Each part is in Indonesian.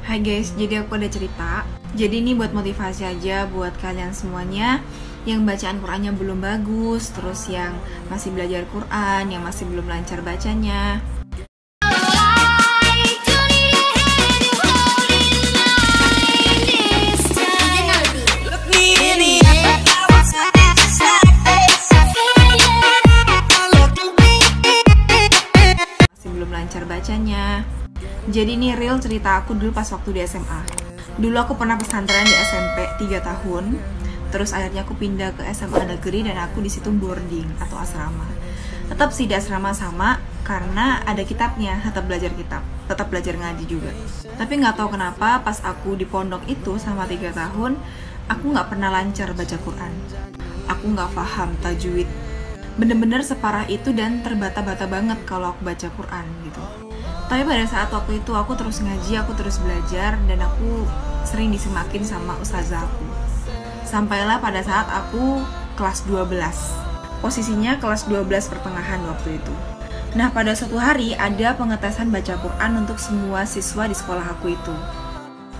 Hai guys, jadi aku ada cerita. Jadi ini buat motivasi aja buat kalian semuanya yang bacaan Qur'annya belum bagus, terus yang masih belajar Qur'an, yang masih belum lancar bacanya. Jadi ini real cerita aku dulu pas waktu di SMA. Dulu aku pernah pesantren di SMP 3 tahun. Terus akhirnya aku pindah ke SMA negeri dan aku di situ boarding atau asrama. Tetap sih di asrama sama karena ada kitabnya, tetap belajar kitab, tetap belajar ngaji juga. Tapi nggak tahu kenapa pas aku di pondok itu sama 3 tahun, aku nggak pernah lancar baca Quran. Aku nggak paham tajwid. Bener-bener separah itu dan terbata-bata banget kalau aku baca Quran gitu. Tapi pada saat waktu itu aku terus ngaji, aku terus belajar, dan aku sering disemakin sama ustazah aku. Sampailah pada saat aku kelas 12. Posisinya kelas 12 pertengahan waktu itu. Nah, pada suatu hari ada pengetesan baca Quran untuk semua siswa di sekolah aku itu.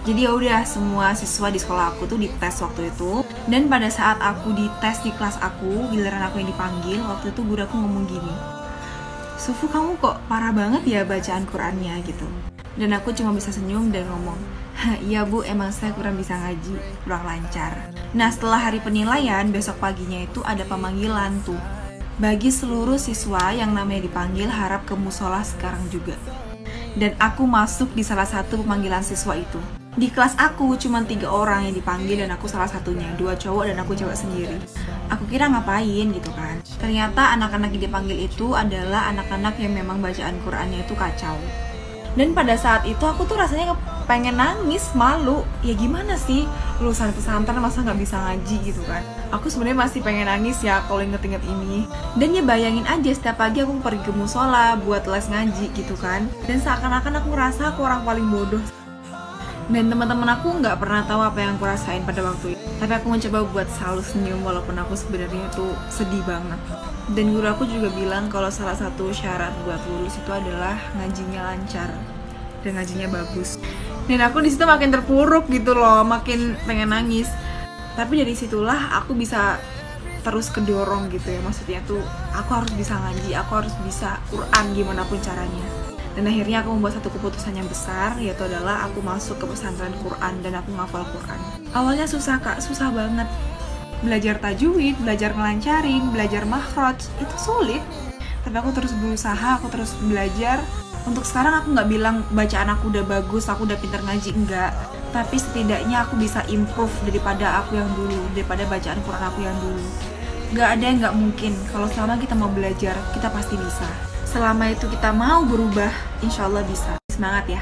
Jadi ya udah, semua siswa di sekolah aku tuh dites waktu itu. Dan pada saat aku dites di kelas aku, giliran aku yang dipanggil, waktu itu guru aku ngomong gini, "Sufu, kamu kok parah banget ya bacaan Qur'annya," gitu. Dan aku cuma bisa senyum dan ngomong, "Iya bu, emang saya kurang bisa ngaji, kurang lancar." Nah, setelah hari penilaian, besok paginya itu ada pemanggilan tuh. Bagi seluruh siswa yang namanya dipanggil harap ke musola sekarang juga. Dan aku masuk di salah satu pemanggilan siswa itu. Di kelas aku cuma 3 orang yang dipanggil dan aku salah satunya, 2 cowok dan aku cewek sendiri. Aku kira ngapain gitu kan. Ternyata anak-anak yang dipanggil itu adalah anak-anak yang memang bacaan Qur'annya itu kacau. Dan pada saat itu aku tuh rasanya pengen nangis, malu. Ya gimana sih, lulusan pesantren masa nggak bisa ngaji gitu kan. Aku sebenarnya masih pengen nangis ya kalau inget-inget ini. Dan ya bayangin aja setiap pagi aku pergi ke musola buat les ngaji gitu kan. Dan seakan-akan aku ngerasa aku orang paling bodoh. Dan teman-teman aku nggak pernah tahu apa yang aku rasain pada waktu itu. Tapi aku mencoba buat selalu senyum walaupun aku sebenarnya tuh sedih banget. Dan guru aku juga bilang kalau salah satu syarat buat lulus itu adalah ngajinya lancar dan ngajinya bagus. Dan aku di situ makin terpuruk gitu loh, makin pengen nangis. Tapi dari situlah aku bisa terus kedorong gitu ya. Maksudnya tuh aku harus bisa ngaji, aku harus bisa Quran gimana pun caranya. Dan akhirnya aku membuat satu keputusan yang besar, yaitu adalah aku masuk ke pesantren Quran dan aku ngafal Quran. Awalnya susah kak, susah banget. Belajar tajwid, belajar ngelancarin, belajar makhraj, itu sulit. Tapi aku terus berusaha, aku terus belajar. Untuk sekarang aku nggak bilang bacaan aku udah bagus, aku udah pintar ngaji, enggak. Tapi setidaknya aku bisa improve daripada aku yang dulu, daripada bacaan Quran aku yang dulu. Nggak ada yang nggak mungkin, kalau selama kita mau belajar, kita pasti bisa. Selama itu kita mau berubah, insya Allah bisa. Semangat ya!